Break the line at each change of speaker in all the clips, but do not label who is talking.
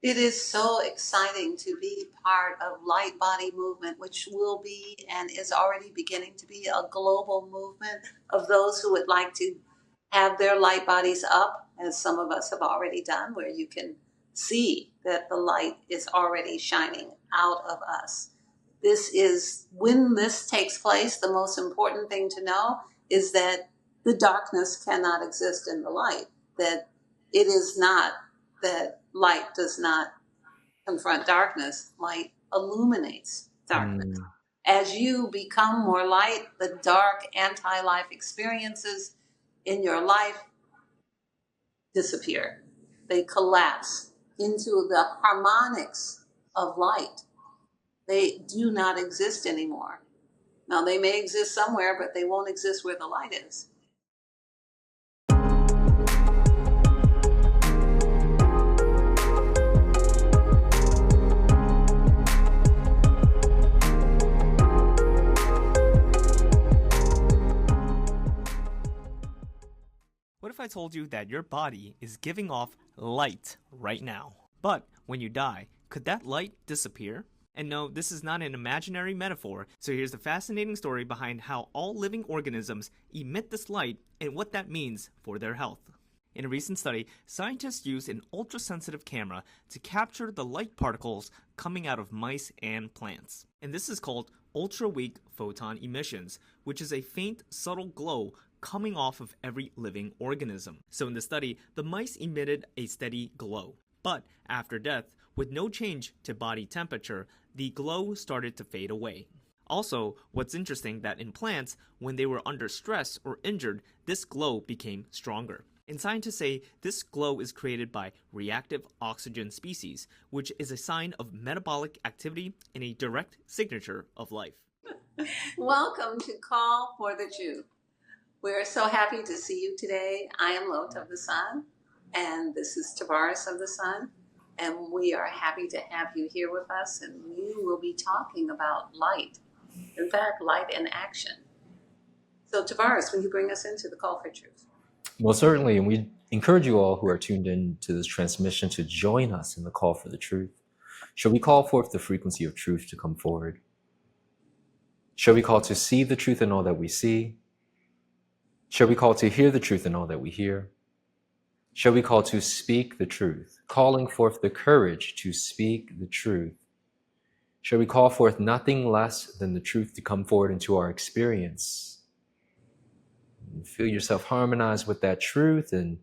It is so exciting to be part of Light Body Movement, which will be and is already beginning to be a global movement of those who would like to have their light bodies up, as some of us have already done, where you can see that the light is already shining out of us. This is when this takes place, the most important thing to know is that the darkness cannot exist in the light, that it is not that light does not confront darkness, light illuminates darkness. As you become more light, the dark anti-life experiences in your life disappear. They collapse into the harmonics of light. They do not exist anymore. Now, they may exist somewhere, but they won't exist where the light is.
What if I told you that your body is giving off light right now? But when you die, could that light disappear? And no, this is not an imaginary metaphor, so here's the fascinating story behind how all living organisms emit this light and what that means for their health. In a recent study, scientists used an ultra-sensitive camera to capture the light particles coming out of mice and plants. And this is called ultra-weak photon emissions, which is a faint, subtle glow coming off of every living organism. So in the study, the mice emitted a steady glow. But after death, with no change to body temperature, the glow started to fade away. Also, what's interesting that in plants, when they were under stress or injured, this glow became stronger. And scientists say this glow is created by reactive oxygen species, which is a sign of metabolic activity and a direct signature of life.
Welcome to Call for the Truth. We're so happy to see you today. I am LaOta of the Sun, and this is Tarvars of the Sun, and we are happy to have you here with us, and we will be talking about light. In fact, light in action. So Tarvars, will you bring us into the Call for Truth?
Well, certainly, and we encourage you all who are tuned in to this transmission to join us in the Call for the Truth. Shall we call forth the frequency of truth to come forward? Shall we call to see the truth in all that we see? Shall we call to hear the truth in all that we hear? Shall we call to speak the truth, calling forth the courage to speak the truth? Shall we call forth nothing less than the truth to come forward into our experience? Feel yourself harmonized with that truth, and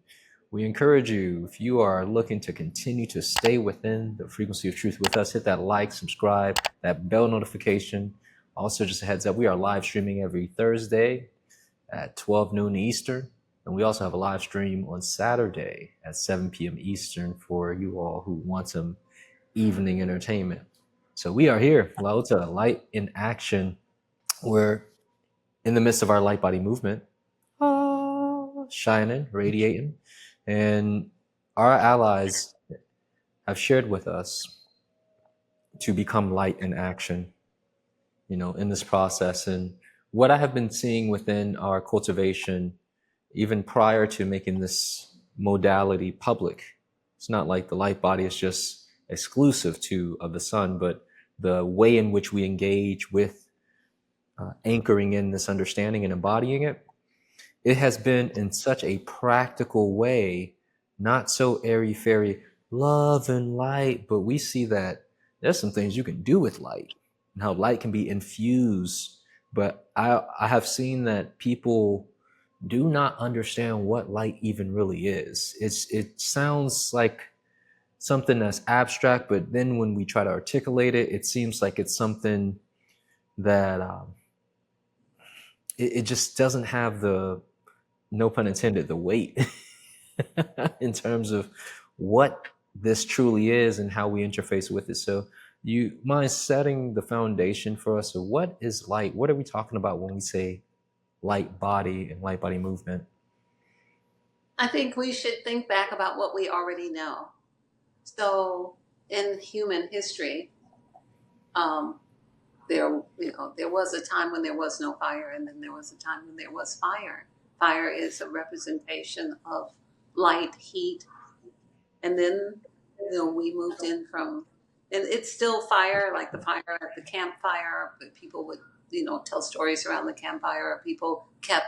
we encourage you, if you are looking to continue to stay within the frequency of truth with us, hit that like, subscribe, that bell notification. Also, just a heads up, we are live streaming every Thursday at 12 noon Eastern, and we also have a live stream on Saturday at 7 p.m. Eastern for you all who want some evening entertainment. So we are here, LaOta, Light in Action. We're in the midst of our light body movement, shining, radiating, and our allies have shared with us to become light in action, in this process. And what I have been seeing within our cultivation, even prior to making this modality public, it's not like the light body is just exclusive of the sun, but the way in which we engage with anchoring in this understanding and embodying it, it has been in such a practical way, not so airy-fairy, love and light, but we see that there's some things you can do with light and how light can be infused. But I have seen that people do not understand what light even really is. It sounds like something that's abstract, but then when we try to articulate it, it seems like it's something that it just doesn't have the, no pun intended, the weight in terms of what this truly is and how we interface with it. So you mind setting the foundation for us? So what is light? What are we talking about when we say light body and light body movement?
I think we should think back about what we already know. So in human history, there was a time when there was no fire, and then there was a time when there was fire. Fire is a representation of light, heat, and then We moved in from, and it's still fire, like the fire at the campfire, but people would, tell stories around the campfire. People kept,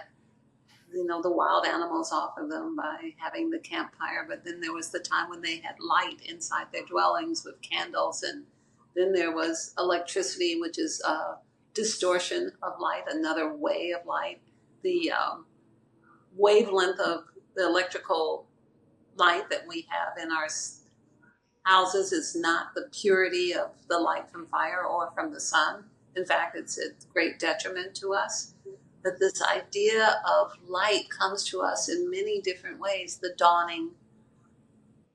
the wild animals off of them by having the campfire. But then there was the time when they had light inside their dwellings with candles. And then there was electricity, which is a distortion of light, another way of light. The wavelength of the electrical light that we have in our houses is not the purity of the light from fire or from the sun. In fact, it's a great detriment to us. But this idea of light comes to us in many different ways. The dawning,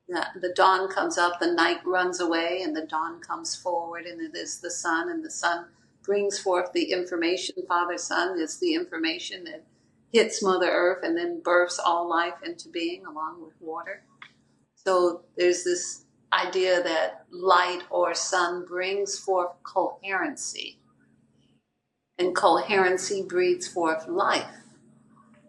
the dawn comes up, the night runs away, and the dawn comes forward, and it is the sun, and the sun brings forth the information. Father, Son is the information that hits Mother Earth and then births all life into being along with water. So there's this idea that light or sun brings forth coherency, and coherency breeds forth life.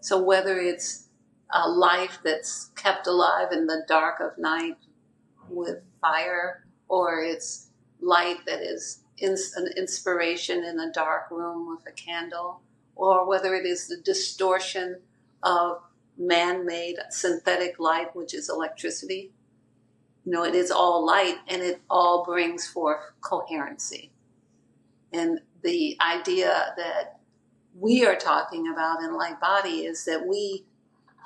So whether it's a life that's kept alive in the dark of night with fire, or it's light that is an inspiration in a dark room with a candle, or whether it is the distortion of man-made synthetic light, which is electricity, it is all light, and it all brings forth coherency. And the idea that we are talking about in Light Body is that we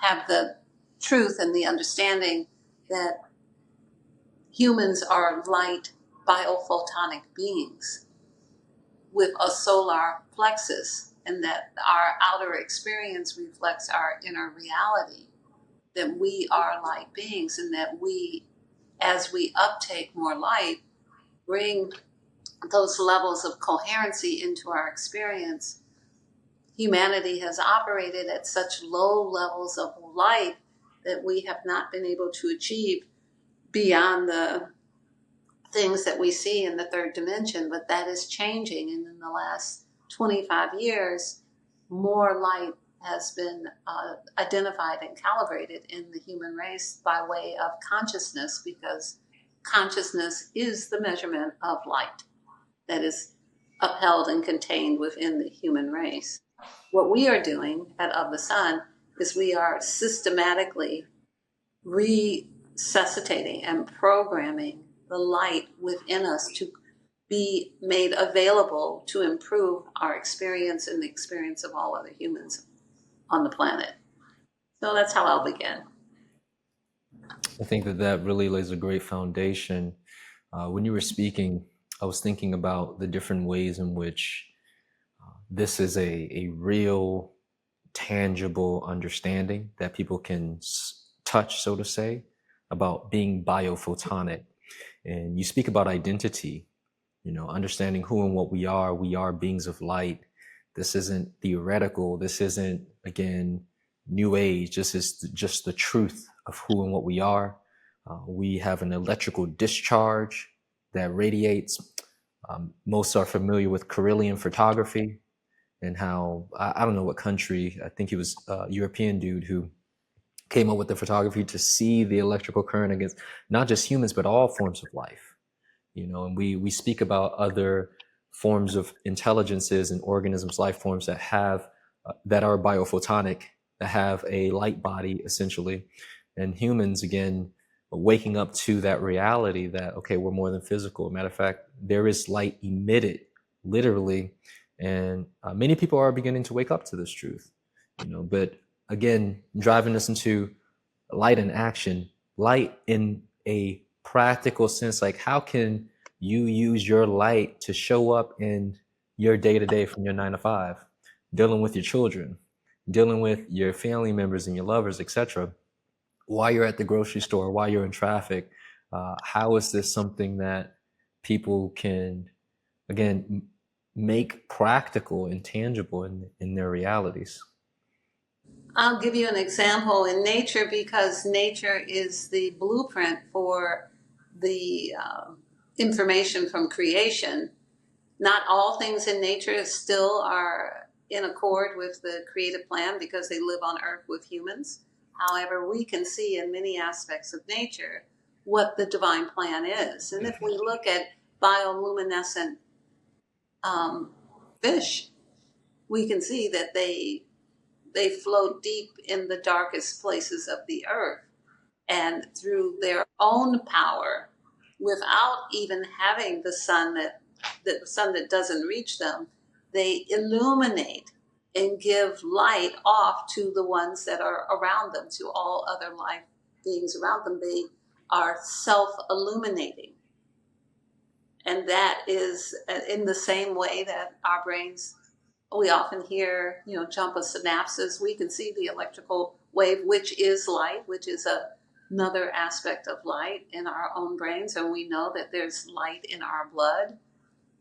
have the truth and the understanding that humans are light biophotonic beings with a solar plexus, and that our outer experience reflects our inner reality, that we are light beings, and that we, as we uptake more light, bring those levels of coherency into our experience. Humanity has operated at such low levels of light that we have not been able to achieve beyond the things that we see in the third dimension, but that is changing. And in the last 25 years, more light has been identified and calibrated in the human race by way of consciousness, because consciousness is the measurement of light that is upheld and contained within the human race. What we are doing at Of the Sun is we are systematically resuscitating and programming the light within us to be made available to improve our experience and the experience of all other humans on the planet. So that's how I'll begin.
I think that really lays a great foundation. When you were speaking, I was thinking about the different ways in which this is a real, tangible understanding that people can touch, so to say, about being biophotonic. And you speak about identity, understanding who and what we are beings of light. This isn't theoretical. This isn't, again, new age. This is just the truth of who and what we are. We have an electrical discharge that radiates. Most are familiar with Carillion photography, and how, I don't know what country, I think he was a European dude who came up with the photography to see the electrical current against not just humans, but all forms of life. And we speak about other forms of intelligences and organisms, life forms that have, that are biophotonic, that have a light body, essentially. And humans, again, waking up to that reality that, okay, we're more than physical. Matter of fact, there is light emitted, literally. And many people are beginning to wake up to this truth, but again, driving us into light in action, light in a practical sense. Like, how can you use your light to show up in your day-to-day from your 9 to 5, dealing with your children, dealing with your family members and your lovers, etc., while you're at the grocery store, while you're in traffic? How is this something that people can, again, make practical and tangible in their realities?
I'll give you an example in nature, because nature is the blueprint for the information from creation. Not all things in nature still are in accord with the creative plan because they live on Earth with humans. However, we can see in many aspects of nature what the divine plan is. And if we look at bioluminescent fish, we can see that they float deep in the darkest places of the earth, and through their own power, without even having the sun that doesn't reach them, they illuminate and give light off to the ones that are around them, to all other life beings around them. They are self-illuminating. And that is in the same way that our brains, we often hear, jump of synapses. We can see the electrical wave, which is light, which is another aspect of light in our own brains. And we know that there's light in our blood.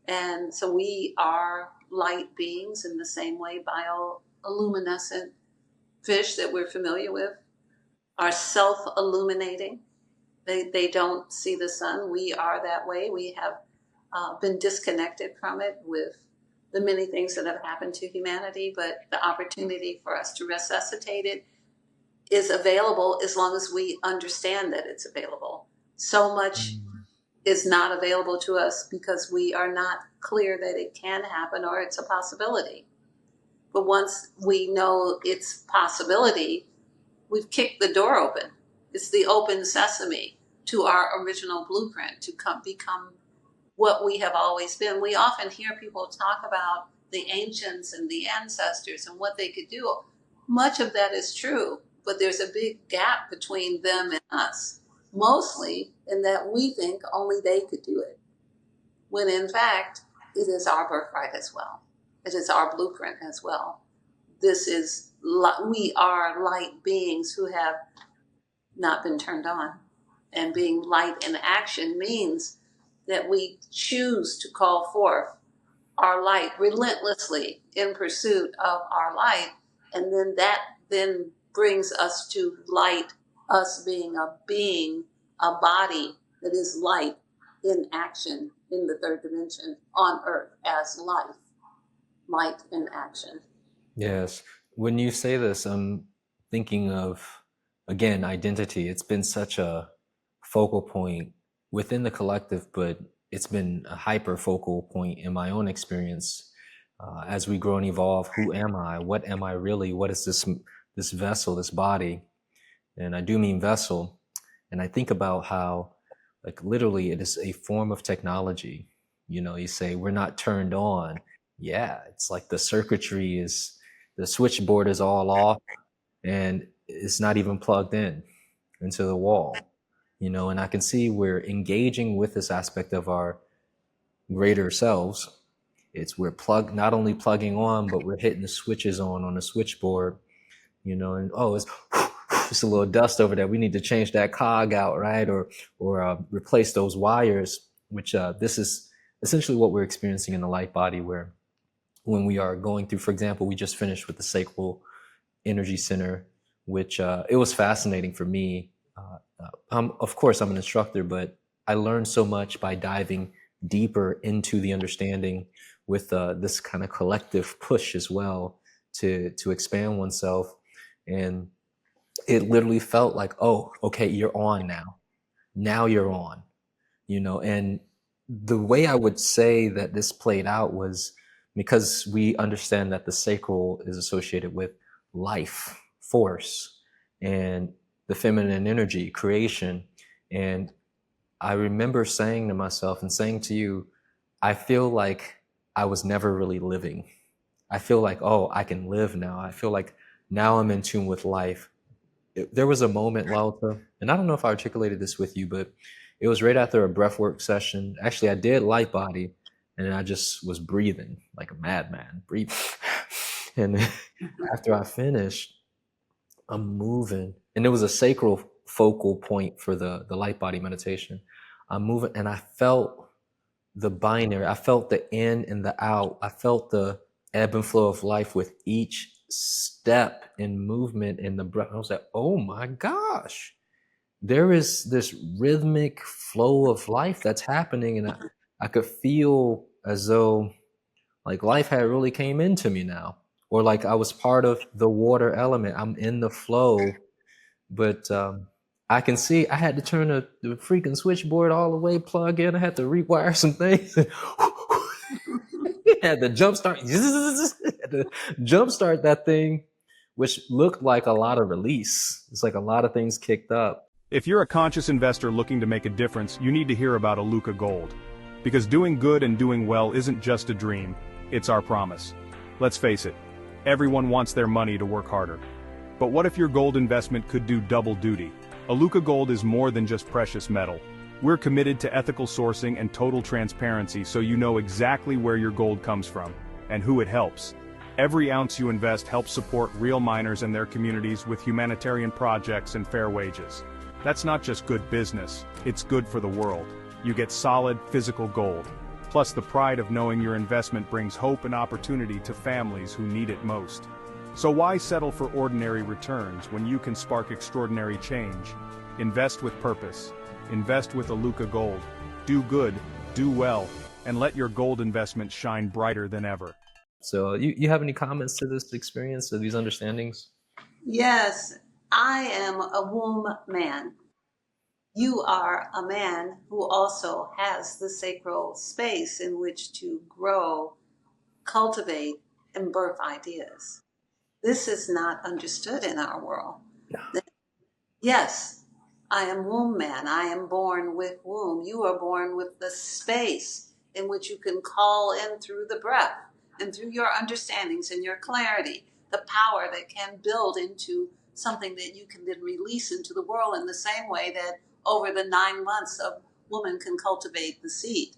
And so we are light beings in the same way. Bioluminescent fish that we're familiar with are self-illuminating. They don't see the sun. We are that way. We have been disconnected from it with the many things that have happened to humanity, but the opportunity for us to resuscitate it is available as long as we understand that it's available. So much is not available to us because we are not clear that it can happen or it's a possibility. But once we know it's possibility, we've kicked the door open. It's the open sesame to our original blueprint to become what we have always been. We often hear people talk about the ancients and the ancestors and what they could do. Much of that is true, but there's a big gap between them and us, mostly in that we think only they could do it, when in fact, it is our birthright as well. It is our blueprint as well. We are light beings who have not been turned on. And being light in action means that we choose to call forth our light relentlessly in pursuit of our light. And then that then brings us to light, us being a body that is light in action in the third dimension on earth as light in action.
Yes. When you say this, I'm thinking of, again, identity. It's been such a focal point within the collective, but it's been a hyper focal point in my own experience as we grow and evolve. Who am I? What am I really? What is this vessel, this body? And I do mean vessel. And I think about how, like, literally it is a form of technology. You say we're not turned on. Yeah, it's like the circuitry the switchboard is all off and it's not even plugged into the wall. And I can see we're engaging with this aspect of our greater selves. We're not only plugging on, but we're hitting the switches on the switchboard, and it's just a little dust over there. We need to change that cog out, right? Or replace those wires, which this is essentially what we're experiencing in the light body, where when we are going through, for example, we just finished with the sacral energy center, which it was fascinating for me. Of course, I'm an instructor, but I learned so much by diving deeper into the understanding with this kind of collective push as well to expand oneself. And it literally felt like, oh, okay, you're on now. Now you're on, and the way I would say that this played out was because we understand that the sacral is associated with life, force, and the feminine energy, creation. And I remember saying to myself and saying to you, I feel like I was never really living. I feel like, oh, I can live now. I feel like now I'm in tune with life. There was a moment, LaOta, and I don't know if I articulated this with you, but it was right after a breathwork session. Actually, I did light body, and I just was breathing like a madman, breathing. And after I finished, I'm moving, and it was a sacral focal point for the light body meditation. I'm moving, and I felt the binary. I felt the in and the out. I felt the ebb and flow of life with each step and movement in the breath. I was like, oh my gosh, there is this rhythmic flow of life that's happening. And I could feel as though like life had really came into me now, or like I was part of the water element. I'm in the flow. But I can see I had to turn the freaking switchboard all the way, plug in. I had to rewire some things. Had to jumpstart, had to jumpstart that thing, which looked like a lot of release. It's like a lot of things kicked up.
If you're a conscious investor looking to make a difference, you need to hear about Aluka Gold. Because doing good and doing well isn't just a dream, it's our promise. Let's face it, everyone wants their money to work harder. But what if your gold investment could do double duty? Aluka Gold is more than just precious metal. We're committed to ethical sourcing and total transparency so you know exactly where your gold comes from, and who it helps. Every ounce you invest helps support real miners and their communities with humanitarian projects and fair wages. That's not just good business, it's good for the world. You get solid, physical gold, plus the pride of knowing your investment brings hope and opportunity to families who need it most. So why settle for ordinary returns when you can spark extraordinary change? Invest with purpose. Invest with Aluka Gold. Do good, do well, and let your gold investment shine brighter than ever.
So you have any comments to this experience, to these understandings?
Yes, I am a womb man. You are a man who also has the sacral space in which to grow, cultivate, and birth ideas. This is not understood in our world.
Yeah.
Yes, I am womb man. I am born with womb. You are born with the space in which you can call in through the breath and through your understandings and your clarity, the power that can build into something that you can then release into the world in the same way that over the 9 months a woman can cultivate the seed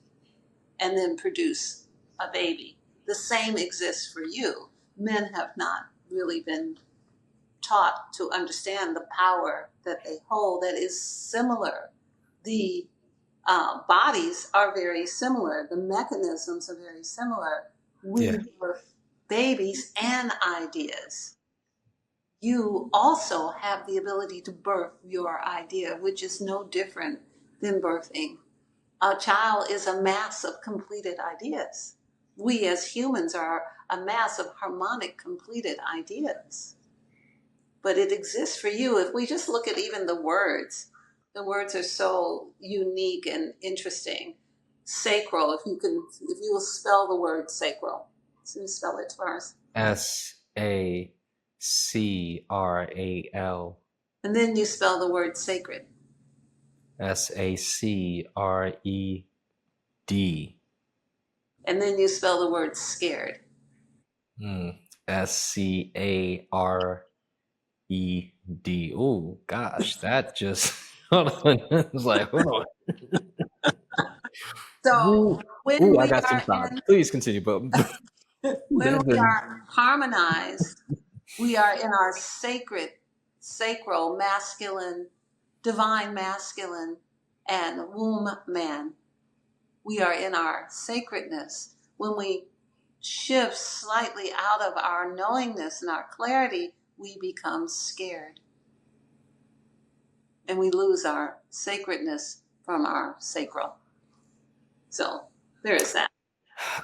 and then produce a baby. The same exists for you. Men have not really been taught to understand the power that they hold that is similar. The bodies are very similar. The mechanisms are very similar. We birth babies and ideas. You also have the ability to birth your idea, which is no different than birthing. A child is a mass of completed ideas. We as humans are a mass of harmonic completed ideas. But it exists for you. If we just look at even the words are so unique and interesting. Sacral, if you will spell the word sacral. So you spell it for us.
SACRAL.
And then you spell the word sacred.
SACRED.
And then you spell the word scared.
SCARED. Oh gosh, that just hold on. It's like, hold on.
So when we
I got some thoughts. Please continue, but
when we are harmonized, we are in our sacral, masculine, divine masculine, and womb man. We are in our sacredness. When we shift slightly out of our knowingness and our clarity, we become scared. And we lose our sacredness from our sacral. So there is that.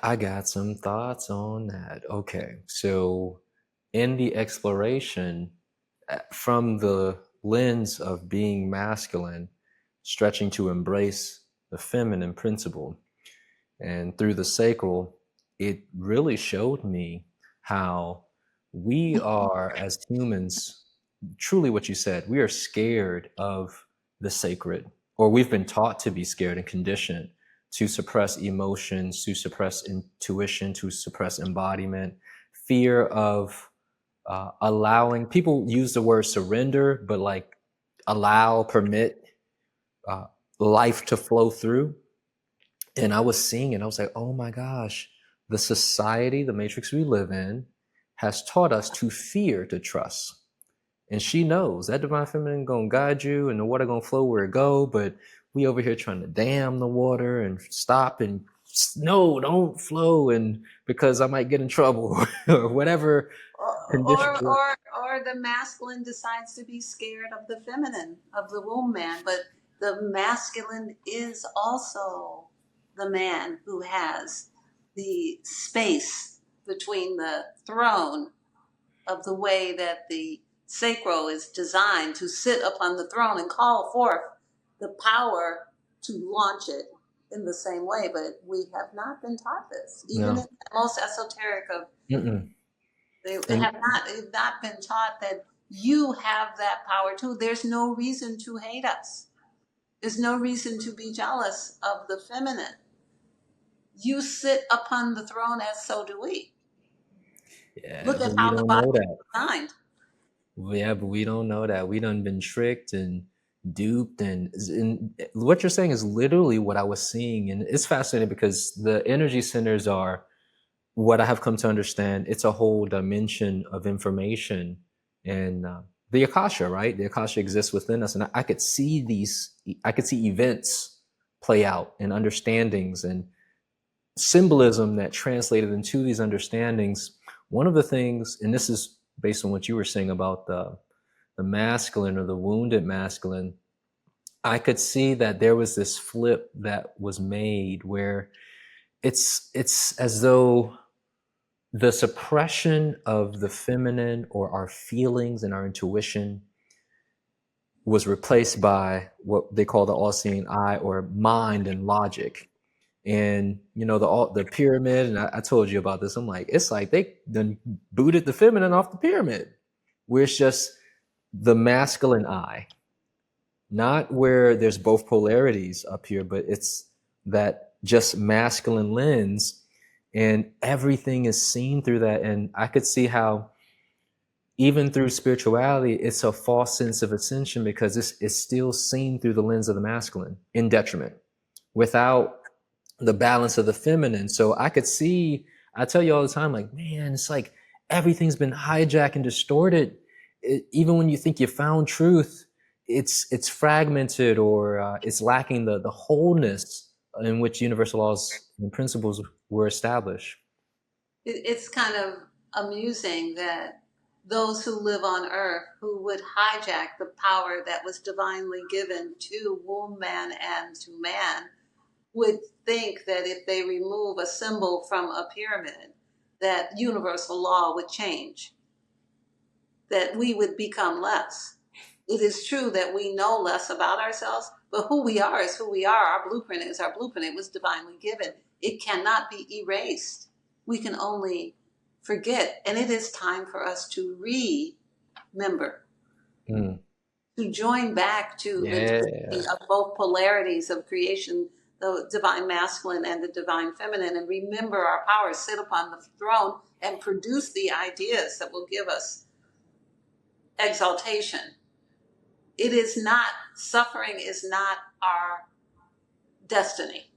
I got some thoughts on that. Okay, so in the exploration, from the lens of being masculine, stretching to embrace the feminine principle, and through the sacral, it really showed me how we are, as humans, truly what you said, we are scared of the sacred, or we've been taught to be scared and conditioned to suppress emotions, to suppress intuition, to suppress embodiment, fear of allowing. People use the word surrender, but like allow, permit life to flow through. And I was seeing it, I was like, oh my gosh, the society, the matrix we live in, has taught us to fear to trust. And she knows that divine feminine gonna guide you and the water gonna flow where it go, but we over here trying to dam the water and stop and no, don't flow, and because I might get in trouble or whatever.
Or the masculine decides to be scared of the feminine, of the womb man, but the masculine is also the man who has the space between the throne of the way that the sacral is designed to sit upon the throne and call forth the power to launch it in the same way. But we have not been taught this, even in
No.
the most esoteric of.
Mm-mm.
They
And
have not been taught that you have that power too. There's no reason to hate us. There's no reason to be jealous of the feminine. You sit upon the throne, as so do we.
yeah,
Look
but
at
we
how the
don't
body
know that.
is designed.
Yeah, but we don't know that. We done been tricked and duped, and what you're saying is literally what I was seeing, and it's fascinating because the energy centers are what I have come to understand. It's a whole dimension of information, and the akasha, right? The akasha exists within us, and I could see I could see events play out and understandings and symbolism that translated into these understandings. One of the things, and this is based on what you were saying about the masculine or the wounded masculine, I could see that there was this flip that was made where it's as though the suppression of the feminine or our feelings and our intuition was replaced by what they call the all-seeing eye or mind and logic. And the pyramid, and I told you about this. I'm like, it's like they then booted the feminine off the pyramid, where it's just the masculine eye, not where there's both polarities up here, but it's that just masculine lens, and everything is seen through that. And I could see how even through spirituality, it's a false sense of ascension because it's still seen through the lens of the masculine in detriment, without the balance of the feminine. So I could see, I tell you all the time, like, man, it's like everything's been hijacked and distorted. Even when you think you found truth, it's fragmented, or it's lacking the wholeness in which universal laws and principles were established.
It's kind of amusing that those who live on earth who would hijack the power that was divinely given to woman and to man would think that if they remove a symbol from a pyramid, that universal law would change, that we would become less. It is true that we know less about ourselves, but who we are is who we are. Our blueprint is our blueprint. It was divinely given. It cannot be erased. We can only forget. And it is time for us to remember, to join back to the
Yeah.
of both polarities of creation, the divine masculine and the divine feminine, and remember our power, sit upon the throne and produce the ideas that will give us exaltation. It is not, suffering is not our destiny,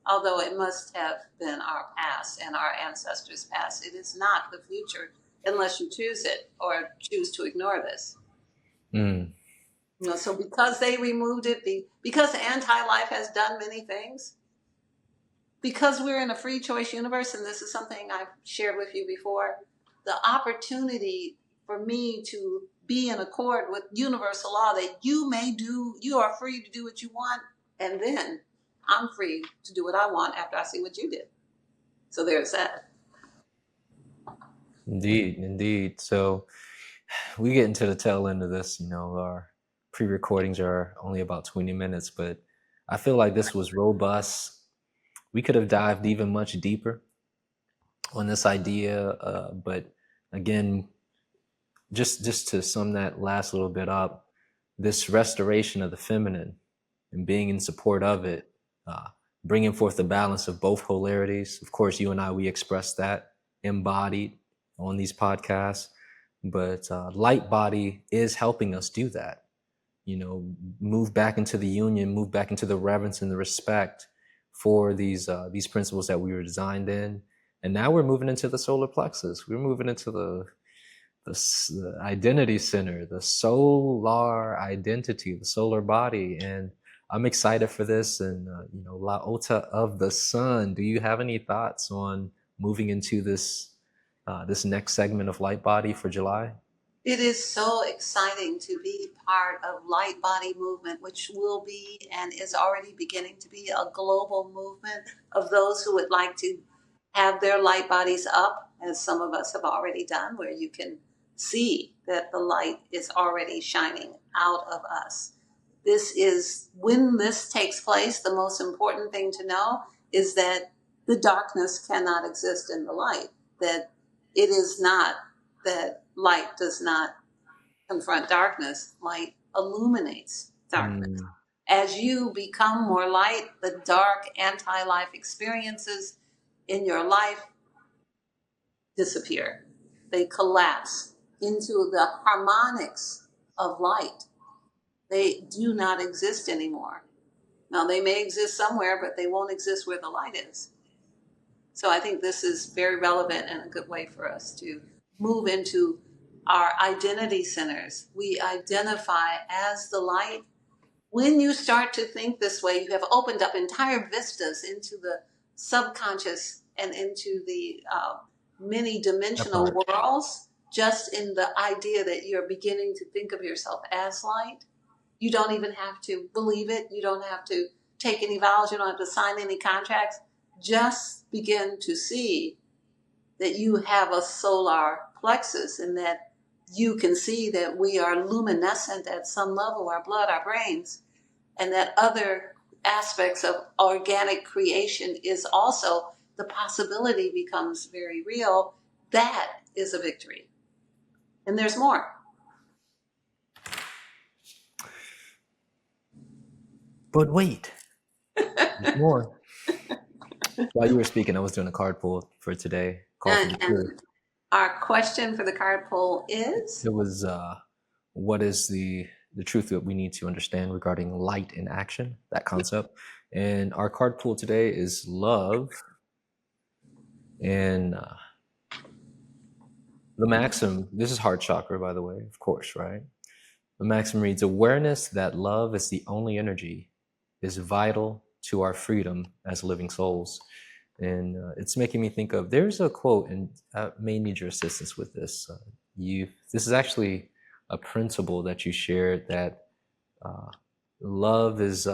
although it must have been our past and our ancestors' past. It is not the future unless you choose it or choose to ignore this. So because they removed it, because anti-life has done many things, because we're in a free choice universe, and this is something I've shared with you before, the opportunity for me to be in accord with universal law that you are free to do what you want, and then I'm free to do what I want after I see what you did. So there's that.
Indeed. So we get into the tail end of this. Our pre-recordings are only about 20 minutes, but I feel like this was robust. We could have dived even much deeper on this idea, but again, just to sum that last little bit up, this restoration of the feminine and being in support of it, bringing forth the balance of both polarities. Of course, you and I, we express that embodied on these podcasts, but light body is helping us do that. Move back into the union, move back into the reverence and the respect for these principles that we were designed in. And now we're moving into the solar plexus. We're moving into the identity center, the solar identity, the solar body. And I'm excited for this. And, LaOta of the sun, do you have any thoughts on moving into this next segment of Light Body for July?
It is so exciting to be part of Light Body Movement, which will be and is already beginning to be a global movement of those who would like to have their light bodies up, as some of us have already done, where you can see that the light is already shining out of us. When this takes place, the most important thing to know is that the darkness cannot exist in the light, that it is not that light does not confront darkness, light illuminates darkness. As you become more light, the dark anti-life experiences in your life disappear. They collapse into the harmonics of light. They do not exist anymore. Now, they may exist somewhere, but they won't exist where the light is. So I think this is very relevant and a good way for us to move into our identity centers. We identify as the light. When you start to think this way, you have opened up entire vistas into the subconscious and into the many dimensional worlds, just in the idea that you're beginning to think of yourself as light. You don't even have to believe it. You don't have to take any vows. You don't have to sign any contracts. Just begin to see that you have a solar plexus and that you can see that we are luminescent at some level, our blood, our brains, and that other aspects of organic creation is also, the possibility becomes very real. That is a victory. And there's more.
But wait, there's more. While you were speaking, I was doing a card pull for today.
And our question for the card pull is?
It was, what is the truth that we need to understand regarding light in action, that concept. And our card pull today is love. And the maxim, this is heart chakra, by the way, of course, right? The maxim reads, awareness that love is the only energy is vital to our freedom as living souls. And it's making me think of, there's a quote, and I may need your assistance with this. This is actually a principle that you shared, that love is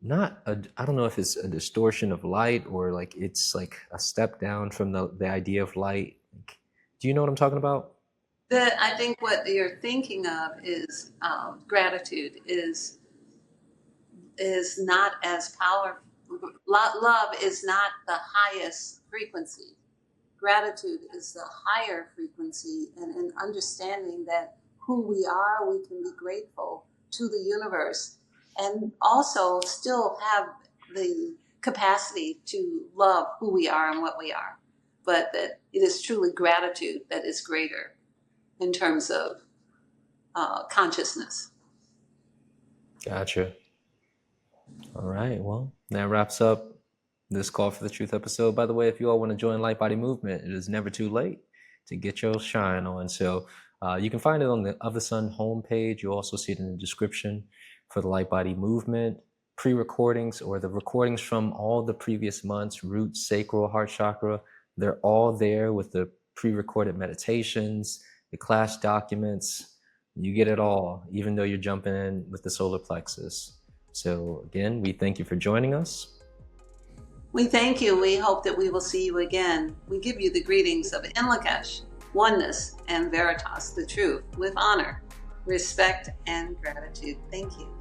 not I don't know if it's a distortion of light, or like it's like a step down from the idea of light. Do you know what I'm talking about?
I think what you're thinking of is gratitude is not as powerful. Love is not the highest frequency. Gratitude is the higher frequency, and in understanding that who we are, we can be grateful to the universe and also still have the capacity to love who we are and what we are. But that it is truly gratitude that is greater in terms of consciousness.
Gotcha. All right. Well, that wraps up this Call for the Truth episode. By the way, if you all want to join Light Body Movement, it is never too late to get your shine on. So you can find it on the Of the Sun homepage. You'll also see it in the description for the Light Body Movement pre-recordings, or the recordings from all the previous months, root, sacral, heart chakra. They're all there with the pre-recorded meditations, the class documents. You get it all, even though you're jumping in with the solar plexus. So again, we thank you for joining us.
We thank you. We hope that we will see you again. We give you the greetings of Inlakesh, oneness, and veritas, the truth, with honor, respect, and gratitude. Thank you.